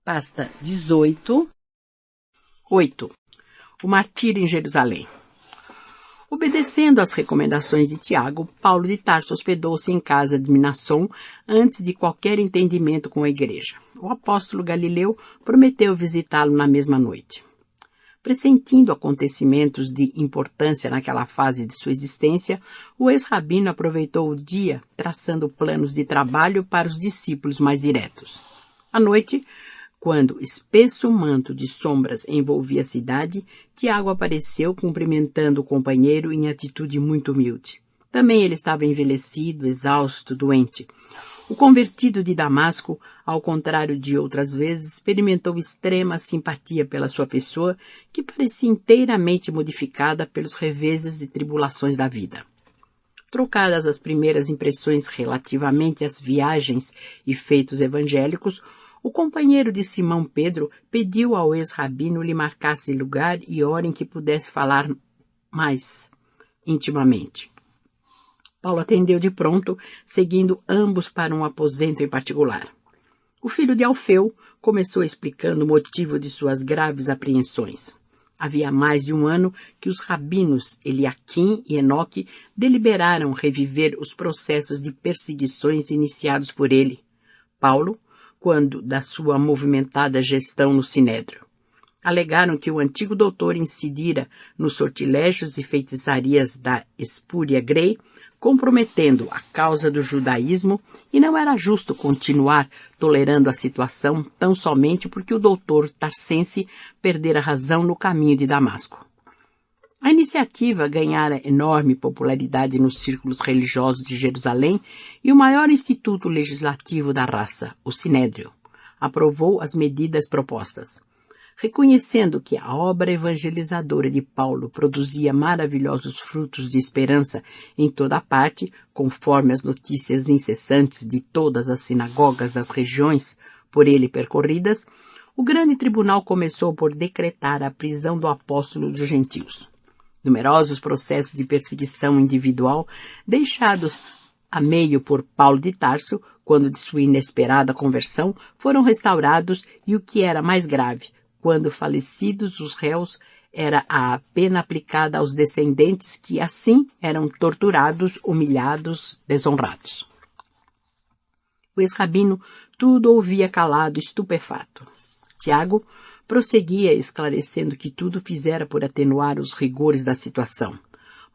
Pasta 18, 8. O martírio em Jerusalém. Obedecendo às recomendações de Tiago, Paulo de Tarso hospedou-se em casa de Mnasson antes de qualquer entendimento com a igreja. O apóstolo Galileu prometeu visitá-lo na mesma noite. Pressentindo acontecimentos de importância naquela fase de sua existência, o ex-rabino aproveitou o dia traçando planos de trabalho para os discípulos mais diretos. À noite, quando espesso manto de sombras envolvia a cidade, Tiago apareceu cumprimentando o companheiro em atitude muito humilde. Também ele estava envelhecido, exausto, doente. O convertido de Damasco, ao contrário de outras vezes, experimentou extrema simpatia pela sua pessoa, que parecia inteiramente modificada pelos reveses e tribulações da vida. Trocadas as primeiras impressões relativamente às viagens e feitos evangélicos, o companheiro de Simão Pedro pediu ao ex-rabino lhe marcasse lugar e hora em que pudesse falar mais intimamente. Paulo atendeu de pronto, seguindo ambos para um aposento em particular. O filho de Alfeu começou explicando o motivo de suas graves apreensões. Havia mais de um ano que os rabinos Eliaquim e Enoque deliberaram reviver os processos de perseguições iniciados por ele, Paulo, quando da sua movimentada gestão no Sinédrio. Alegaram que o antigo doutor incidira nos sortilégios e feitiçarias da espúria grey, comprometendo a causa do judaísmo, e não era justo continuar tolerando a situação tão somente porque o doutor tarsense perdera razão no caminho de Damasco. A iniciativa ganhara enorme popularidade nos círculos religiosos de Jerusalém e o maior instituto legislativo da raça, o Sinédrio, aprovou as medidas propostas. Reconhecendo que a obra evangelizadora de Paulo produzia maravilhosos frutos de esperança em toda a parte, conforme as notícias incessantes de todas as sinagogas das regiões por ele percorridas, o grande tribunal começou por decretar a prisão do apóstolo dos gentios. Numerosos processos de perseguição individual, deixados a meio por Paulo de Tarso, quando de sua inesperada conversão, foram restaurados e, o que era mais grave, quando falecidos os réus, era a pena aplicada aos descendentes que, assim, eram torturados, humilhados, desonrados. O ex-rabino tudo ouvia calado, estupefato. Tiago prosseguia esclarecendo que tudo fizera por atenuar os rigores da situação.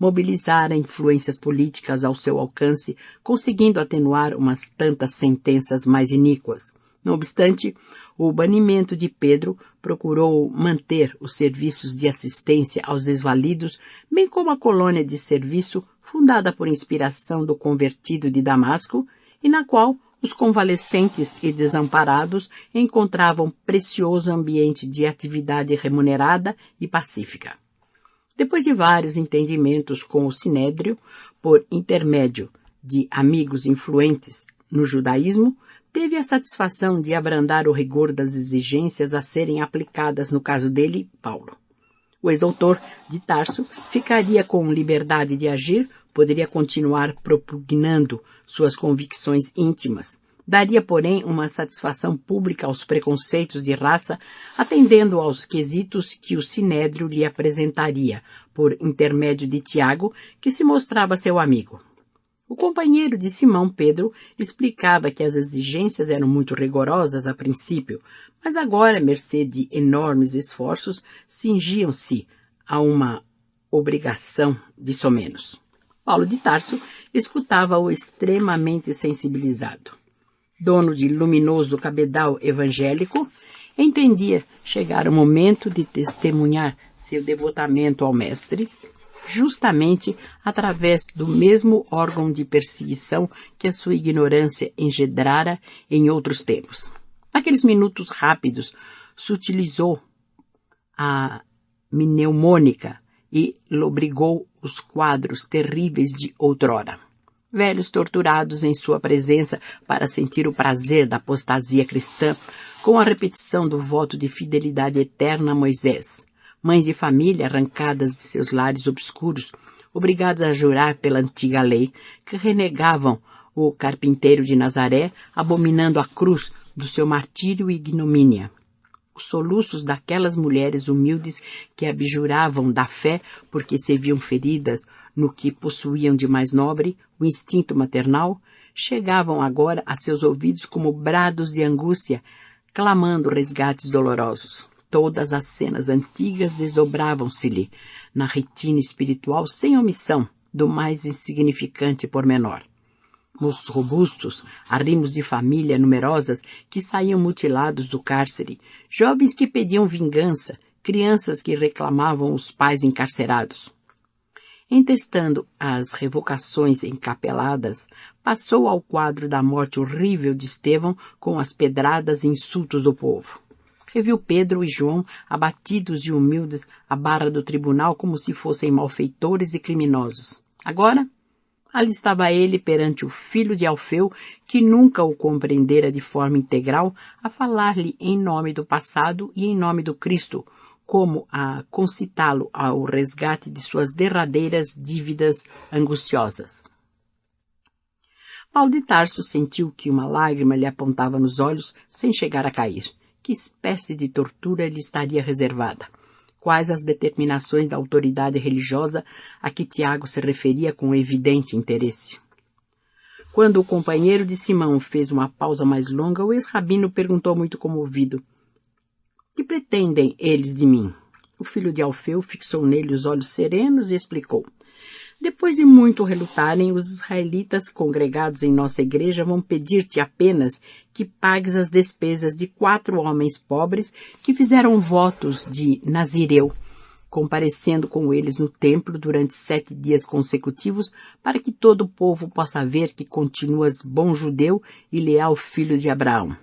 Mobilizara influências políticas ao seu alcance, conseguindo atenuar umas tantas sentenças mais iníquas. Não obstante, o banimento de Pedro procurou manter os serviços de assistência aos desvalidos, bem como a colônia de serviço fundada por inspiração do convertido de Damasco e na qual os convalescentes e desamparados encontravam precioso ambiente de atividade remunerada e pacífica. Depois de vários entendimentos com o Sinédrio, por intermédio de amigos influentes no judaísmo, teve a satisfação de abrandar o rigor das exigências a serem aplicadas no caso dele, Paulo. O ex-doutor de Tarso ficaria com liberdade de agir, poderia continuar propugnando suas convicções íntimas. Daria, porém, uma satisfação pública aos preconceitos de raça, atendendo aos quesitos que o Sinédrio lhe apresentaria, por intermédio de Tiago, que se mostrava seu amigo. O companheiro de Simão Pedro explicava que as exigências eram muito rigorosas a princípio, mas agora, mercê de enormes esforços, cingiam-se a uma obrigação de somenos. Paulo de Tarso escutava-o extremamente sensibilizado. Dono de luminoso cabedal evangélico, entendia chegar o momento de testemunhar seu devotamento ao mestre, justamente através do mesmo órgão de perseguição que a sua ignorância engendrara em outros tempos. Naqueles minutos rápidos, sutilizou a mnemônica e lobrigou os quadros terríveis de outrora. Velhos torturados em sua presença para sentir o prazer da apostasia cristã, com a repetição do voto de fidelidade eterna a Moisés. Mães de família arrancadas de seus lares obscuros, obrigadas a jurar pela antiga lei, que renegavam o carpinteiro de Nazaré, abominando a cruz do seu martírio e ignomínia. os soluços daquelas mulheres humildes que abjuravam da fé porque se viam feridas no que possuíam de mais nobre, o instinto maternal, chegavam agora a seus ouvidos como brados de angústia, clamando resgates dolorosos. Todas as cenas antigas desdobravam-se-lhe na retina espiritual sem omissão do mais insignificante pormenor. Moços robustos, arrimos de família numerosas que saíam mutilados do cárcere, jovens que pediam vingança, crianças que reclamavam os pais encarcerados. Entestando as revocações encapeladas, passou ao quadro da morte horrível de Estevão com as pedradas e insultos do povo. Reviu Pedro e João abatidos e humildes à barra do tribunal como se fossem malfeitores e criminosos. Agora, ali estava ele perante o filho de Alfeu, que nunca o compreendera de forma integral, a falar-lhe em nome do passado e em nome do Cristo, como a concitá-lo ao resgate de suas derradeiras dívidas angustiosas. Paulo de Tarso sentiu que uma lágrima lhe apontava nos olhos sem chegar a cair. Que espécie de tortura lhe estaria reservada? Quais as determinações da autoridade religiosa a que Tiago se referia com evidente interesse? Quando o companheiro de Simão fez uma pausa mais longa, o ex-rabino perguntou muito comovido: que pretendem eles de mim? O filho de Alfeu fixou nele os olhos serenos e explicou: depois de muito relutarem, os israelitas congregados em nossa igreja vão pedir-te apenas que pagues as despesas de 4 homens pobres que fizeram votos de Nazireu, comparecendo com eles no templo durante 7 dias consecutivos, para que todo o povo possa ver que continuas bom judeu e leal filho de Abraão.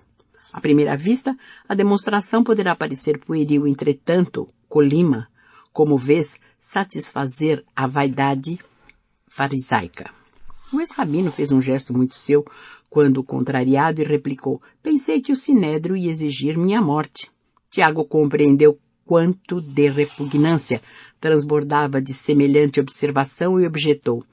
À primeira vista, a demonstração poderá parecer pueril, entretanto, colima, como vês, satisfazer a vaidade farisaica. O ex-rabino fez um gesto muito seu quando contrariado e replicou: pensei que o sinédrio ia exigir minha morte. Tiago compreendeu quanto de repugnância transbordava de semelhante observação e objetou: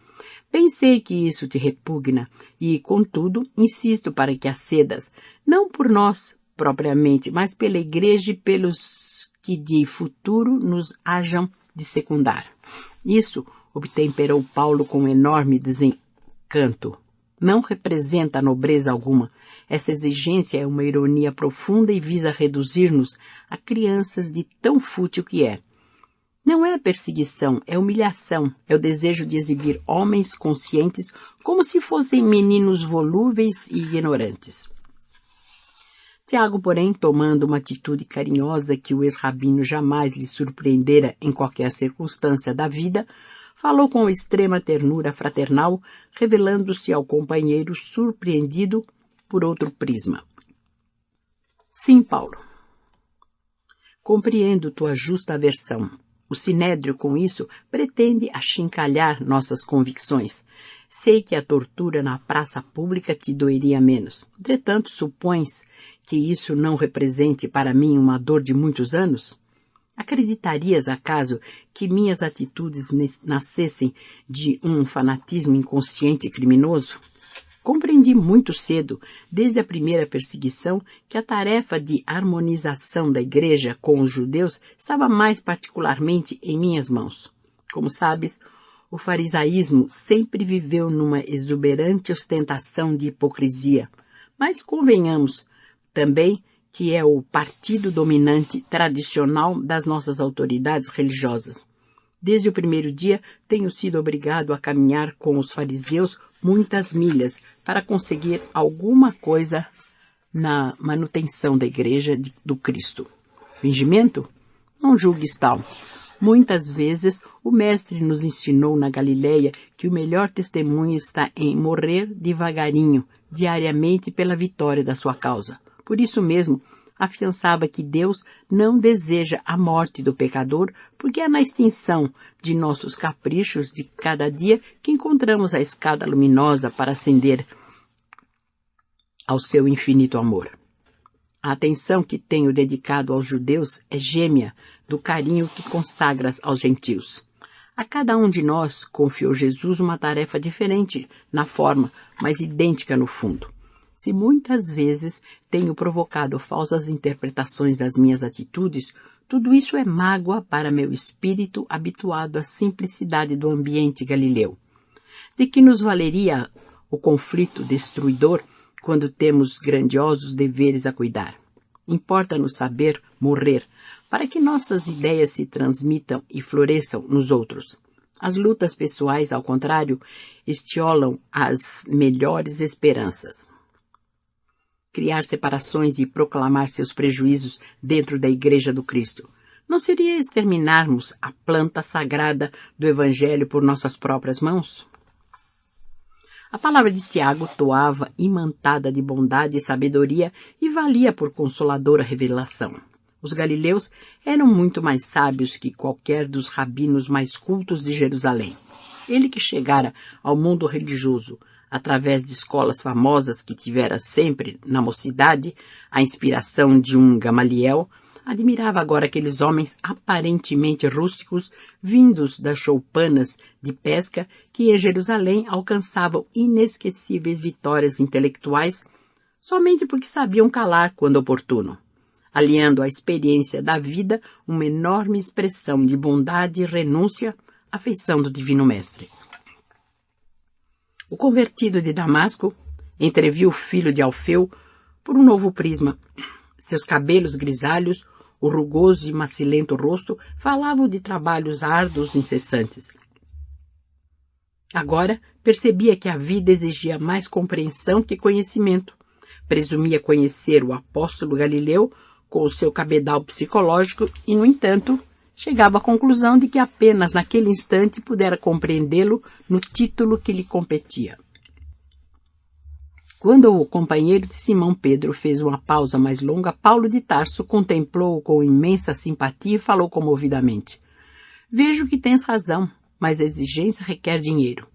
pensei que isso te repugna e, contudo, insisto para que acedas, não por nós propriamente, mas pela igreja e pelos que de futuro nos hajam de secundar. Isso, obtemperou Paulo com enorme desencanto, não representa nobreza alguma. Essa exigência é uma ironia profunda e visa reduzir-nos a crianças de tão fútil que é. Não é perseguição, é humilhação, é o desejo de exibir homens conscientes como se fossem meninos volúveis e ignorantes. Tiago, porém, tomando uma atitude carinhosa que o ex-rabino jamais lhe surpreendera em qualquer circunstância da vida, falou com extrema ternura fraternal, revelando-se ao companheiro surpreendido por outro prisma. Sim, Paulo. Compreendo tua justa aversão. O sinédrio, com isso, pretende achincalhar nossas convicções. Sei que a tortura na praça pública te doeria menos. Entretanto, supões que isso não represente para mim uma dor de muitos anos? Acreditarias, acaso, que minhas atitudes nascessem de um fanatismo inconsciente e criminoso? Compreendi muito cedo, desde a primeira perseguição, que a tarefa de harmonização da igreja com os judeus estava mais particularmente em minhas mãos. Como sabes, o farisaísmo sempre viveu numa exuberante ostentação de hipocrisia, mas convenhamos também que é o partido dominante tradicional das nossas autoridades religiosas. Desde o primeiro dia, tenho sido obrigado a caminhar com os fariseus muitas milhas para conseguir alguma coisa na manutenção da igreja do Cristo. Fingimento? Não julgues tal. Muitas vezes o Mestre nos ensinou na Galileia que o melhor testemunho está em morrer devagarinho, diariamente pela vitória da sua causa. Por isso mesmo, afiançava que Deus não deseja a morte do pecador, porque é na extinção de nossos caprichos de cada dia que encontramos a escada luminosa para ascender ao seu infinito amor. A atenção que tenho dedicado aos judeus é gêmea do carinho que consagras aos gentios. A cada um de nós confiou Jesus uma tarefa diferente na forma, mas idêntica no fundo. Se muitas vezes tenho provocado falsas interpretações das minhas atitudes, tudo isso é mágoa para meu espírito habituado à simplicidade do ambiente galileu. De que nos valeria o conflito destruidor quando temos grandiosos deveres a cuidar? Importa-nos saber morrer, para que nossas ideias se transmitam e floresçam nos outros. As lutas pessoais, ao contrário, estiolam as melhores esperanças. Criar separações e proclamar seus prejuízos dentro da Igreja do Cristo não seria exterminarmos a planta sagrada do Evangelho por nossas próprias mãos? A palavra de Tiago toava imantada de bondade e sabedoria e valia por consoladora revelação. Os galileus eram muito mais sábios que qualquer dos rabinos mais cultos de Jerusalém. Ele que chegara ao mundo religioso através de escolas famosas que tivera sempre na mocidade a inspiração de um Gamaliel, admirava agora aqueles homens aparentemente rústicos vindos das choupanas de pesca que em Jerusalém alcançavam inesquecíveis vitórias intelectuais somente porque sabiam calar quando oportuno, aliando à experiência da vida uma enorme expressão de bondade e renúncia à feição do Divino Mestre. O convertido de Damasco entreviu o filho de Alfeu por um novo prisma. Seus cabelos grisalhos, o rugoso e macilento rosto falavam de trabalhos árduos incessantes. Agora percebia que a vida exigia mais compreensão que conhecimento. Presumia conhecer o apóstolo Galileu com o seu cabedal psicológico e, no entanto, chegava à conclusão de que apenas naquele instante pudera compreendê-lo no título que lhe competia. Quando o companheiro de Simão Pedro fez uma pausa mais longa, Paulo de Tarso contemplou-o com imensa simpatia e falou comovidamente: "Vejo que tens razão, mas a exigência requer dinheiro.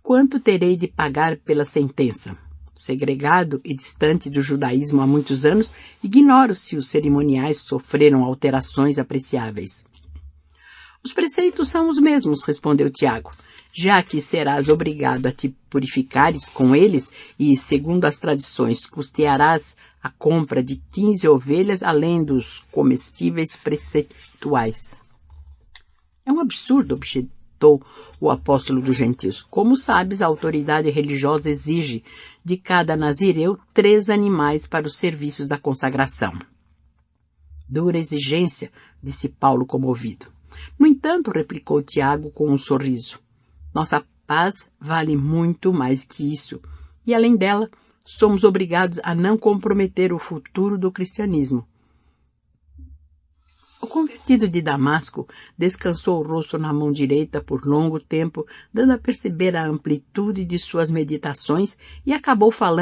Quanto terei de pagar pela sentença? Segregado e distante do judaísmo há muitos anos, ignoro se os cerimoniais sofreram alterações apreciáveis." "Os preceitos são os mesmos", respondeu Tiago, "já que serás obrigado a te purificares com eles e, segundo as tradições, custearás a compra de 15 ovelhas além dos comestíveis preceituais." "É um absurdo", objetou o apóstolo dos gentios. "Como sabes, a autoridade religiosa exige de cada nazireu 3 animais para os serviços da consagração." "Dura exigência", disse Paulo comovido. "No entanto", replicou Tiago com um sorriso, "nossa paz vale muito mais que isso, e além dela, somos obrigados a não comprometer o futuro do cristianismo." O convertido de Damasco descansou o rosto na mão direita por longo tempo, dando a perceber a amplitude de suas meditações, e acabou falando